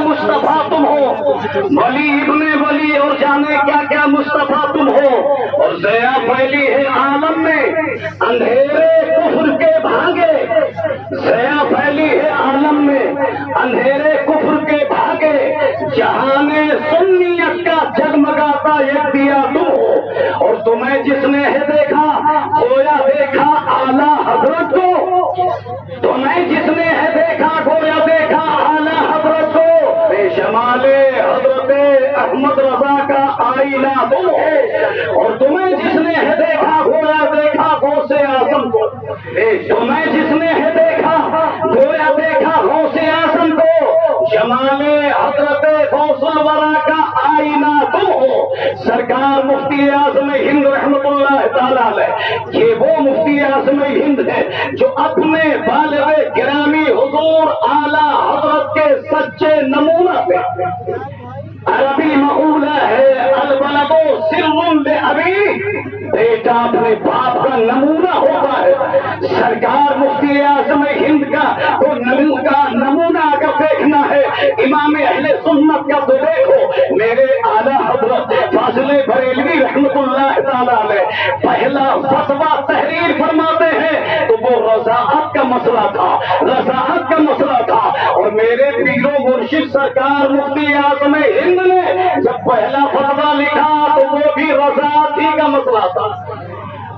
مصطفیٰ تم ہو، ولی ابن ولی اور جانے کیا کیا مصطفیٰ تم ہو، اور ضیا پھیلی ہے عالم میں اندھیرے کفر کے بھاگے، ضیا پھیلی ہے عالم میں اندھیرے کفر کے بھاگے، جہان سنیت کا جگمگاتا ایک دیا تم ہو، اور تمہیں جس نے ہے دیکھا گویا دیکھا اعلیٰ حضرت کو، تمہیں جس نے ہے دیکھا گویا دیکھا اعلیٰ حضرت کو، بے شمال حضرت احمد رضا کا آئینہ تم ہو، اور تمہیں جس نے ہے دیکھا گویا دیکھا غوث اعظم کو، تمہیں جس نے ہے دیکھا گویا دیکھا غوث اعظم کو، جمال حضرت غوث الورا کا آئینہ تم ہو، سرکار مفتی اعظم ہند رحمت اللہ تعالیٰ علیہ، یہ وہ مفتی اعظم ہند ہے جو اپنے بالغ گرامی حضور اعلیٰ حضرت کے سچے نمونہ تھے۔ عربی مقولہ ہے الولد سر لابی، بیٹا اپنے باپ کا نمونہ ہوتا ہے۔ سرکار مفتی اعظم ہند کا وہ نمونہ اگر دیکھنا ہے امام اہل سنت کا تو دیکھو میرے اعلیٰ حضرت فاضل بریلوی رحمت اللہ تعالیٰ علیہ پہلا فتویٰ تحریر فرماتے ہیں تو وہ رضاعت کا مسئلہ تھا، رضاعت کا مسئلہ تھا، اور میرے پیر و مرشد سرکار مفتی اعظم ہند نے جب پہلا فتویٰ لکھا تو وہ بھی رضاعت ہی کا مسئلہ تھا،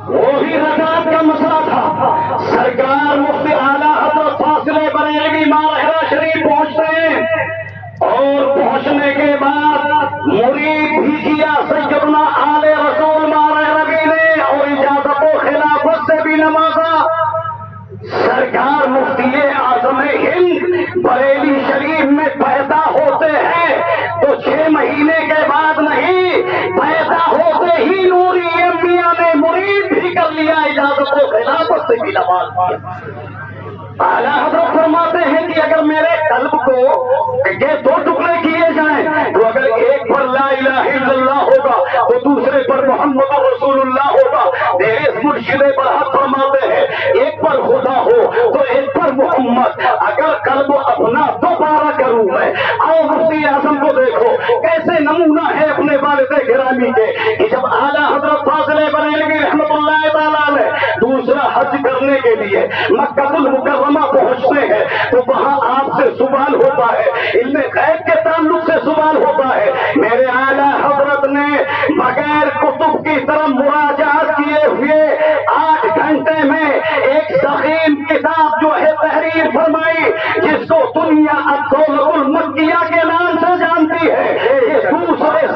وہ بھی رضاعت کا مسئلہ تھا۔ سرکار مفتی اعلیٰ حضرت فاضل بریلوی ماہرہ شریف پہنچتے ہیں، اور پہنچنے کے بعد مرید بھی کیا سیدنا آل رسول ماہرہ نے، اور اجازت و خلافت سے بھی نوازا۔ سرکار مفتی اعظم ہند بریلی شریف میں پیدا ہوتے ہیں تو 6 مہینے کے بعد نہیں، پیدا ہوتے ہی نوری انبیاء نے مرید بھی کر لیا، اجازت و خلافت سے بھی نواز دیا۔ اعلیٰ حضرت فرماتے ہیں کہ اگر میرے قلب کو یہ 2 ٹکڑے کیے جائیں تو اگر ایک پر لا الہ الا اللہ ہوگا تو دوسرے پر محمد رسول اللہ ہوگا۔ میرے مرشد برحق فرماتے ہیں ایک پر خدا ہو تو ایک پر محمد، اگر قلب اپنا دوبارہ کروں میں۔ آؤ مفتی اعظم کو دیکھو کیسے نمونہ ہے اپنے والد گرامی کے، کہ جب اعلیٰ حضرت فاضل بریلوی رحمت اللہ تعالیٰ علیہ دوسرا حج کرنے کے لیے مکہ المکرمہ پہنچتے ہیں تو وہاں آپ سے سوال ہوتا ہے، علم غیب کے تعلق سے سوال ہوتا ہے۔ میرے اعلیٰ حضرت نے بغیر کتب کی طرف مراجعات کیے ہوئے 8 گھنٹے میں ایک ضخیم کتاب جو ہے تحریر فرمائی، جس کو دنیا الدولة المکیہ کے نام سے جانتی ہے۔ یہ دوسرے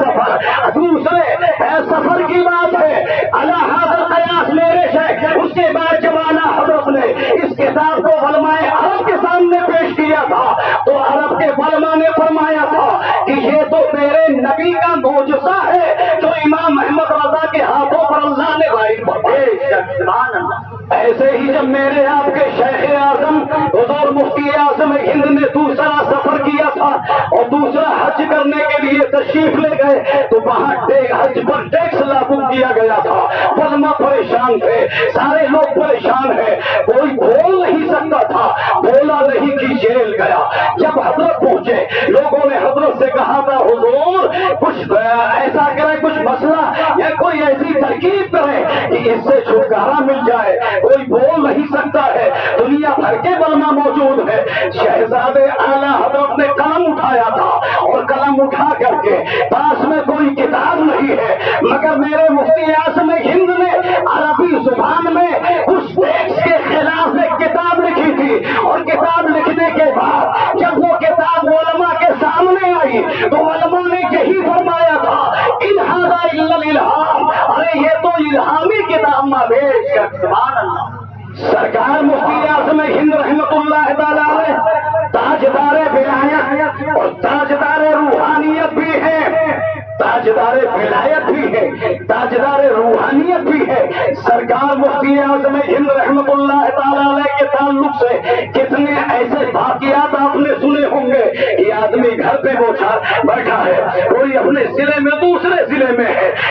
سفر کی بات ہے۔ اعلیٰ حضرت قیاس میرے شیخ، اس کے بعد جب اعلیٰ حضرت نے اس کتاب کو علماء عرب کے سامنے پیش کیا تھا تو عرب کے علماء نے فرمایا تھا کہ یہ تو میرے نبی کا معجزہ ہے جو امام احمد رضا کے ہاتھوں پر اللہ نے ظاہر فرمایا۔ ایسے ہی جب میرے آپ کے شیخ اعظم حضور مفتی اعظم ہند نے دوسرا سفر کیا تھا اور دوسرا حج کرنے کے لیے تشریف لے گئے تو وہاں حج پر ٹیکس لاگو کیا گیا تھا۔ علماء پریشان تھے، سارے لوگ پریشان ہیں، کوئی بول نہیں سکتا تھا، بولا نہیں کہ جیل گیا۔ جب حضرت پہنچے لوگوں نے حضرت سے کہا تھا حضور کچھ ایسا کرے، کچھ مسئلہ یا کوئی ایسی ترکیب کرے کہ اس سے چھٹکارا مل جائے، کوئی بول نہیں سکتا ہے، دنیا بھر کے علماء موجود ہے۔ شہزادے اعلیٰ حضرت نے قلم اٹھایا تھا اور قلم اٹھا کر کے پاس میں کوئی کتاب نہیں ہے مگر میرے مفتی اعظم ہند نے عربی زبان میں اس ٹیکس کے خلاف ایک کتاب لکھی تھی، اور کتاب لکھنے کے بعد جب وہ کتاب علماء کے سامنے آئی تو علماء نے یہی فرمایا تھا ان ھذا الا الالہام، ارے یہ تو الہامی کتاب نہ بھیج کر سبحان اللہ۔ سرکار مفتی اعظم ہند رحمت اللہ تعالیٰ علیہ تاجدار ولایت اور تاجدار روحانیت بھی ہے، تاجدار ولایت بھی ہے، تاجدار روحانیت بھی ہے۔ سرکار مفتی اعظم ہند رحمت اللہ تعالیٰ علیہ کے تعلق سے کتنے ایسے واقعات آپ نے سنے ہوں گے کہ آدمی گھر پہ بیٹھا ہے، کوئی اپنے ضلع میں دوسرے ضلع میں ہے،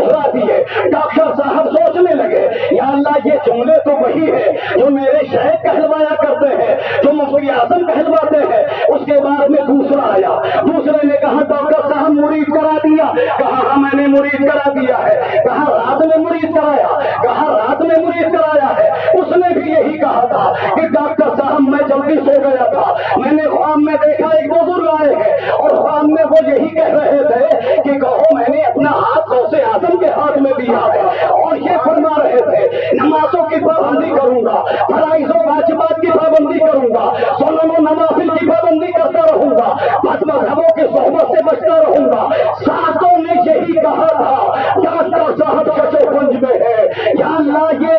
دوہرا دیے. ڈاکٹر صاحب سوچنے لگے یا اللہ یہ جملے تو وہی ہے جو میرے شہد کہلوایا کرتے ہیں, جو مفتی اعظم کہلواتے ہیں. اس کے بعد میں دوسرا آیا, دوسرے نے کہا ڈاکٹر صاحب مرید کرا دیا. کہا ہاں میں نے مرید کرا دیا ہے. کہا رات میں مرید کرایا. کہا رات میں مرید کرایا ہے. اس نے بھی یہی کہا تھا کہ ڈاکٹر صاحب میں جلدی سو گیا تھا, میں نے خواب میں دیکھا ایک بزرگ آئے ہیں اور خواب میں وہ یہی کہہ رہے تھے کہ کہو میں نے اپنا ہاتھ غوث اعظم کے ہاتھ میں دیا ہے, اور یہ فرما رہے تھے نمازوں کی پابندی کروں گا, فرائض و واجبات کی پابندی کروں گا, سنن و نوافل کی پابندی کرتا رہوں گا, بد مذہبوں کی صحبت سے بچتا رہوں گا. ساتوں نے یہی کہا تھا. ڈاکٹر صاحب کچے گنج میں ہے. یا اللہ یہ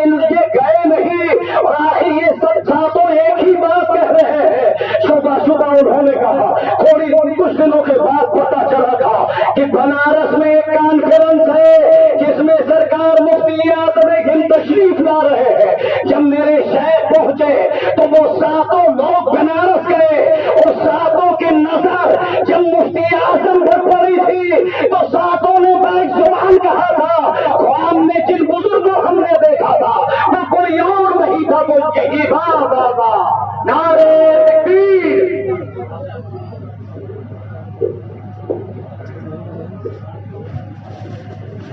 گئے نہیں اور آخر یہ سب ساتوں ایک ہی بات کہہ رہے ہیں. صبح صبح انہوں نے کہا, تھوڑی کچھ دنوں کے بعد پتا چلا تھا کہ بنارس میں ایک کانفرنس ہے جس میں سرکار مفتی اعظم ہند تشریف لا رہے ہیں. جب میرے شہر پہنچے تو وہ ساتوں لوگ بنارس گئے اور ساتوں کی نظر جب مفتی اعظم پر پڑی تھی تو ساتوں نے بیک زبان کہا تھا خواب میں جن بزرگوں ہم نے دیکھا تھا وہ کوئی اور نہیں تھا, وہ یہی بات آتا. نعرے تکبیر.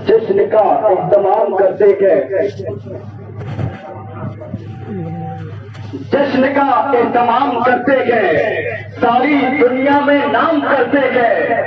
جشن کا اہتمام کرتے گئے, جشن کا اہتمام کرتے گئے, ساری دنیا میں نام کرتے گئے.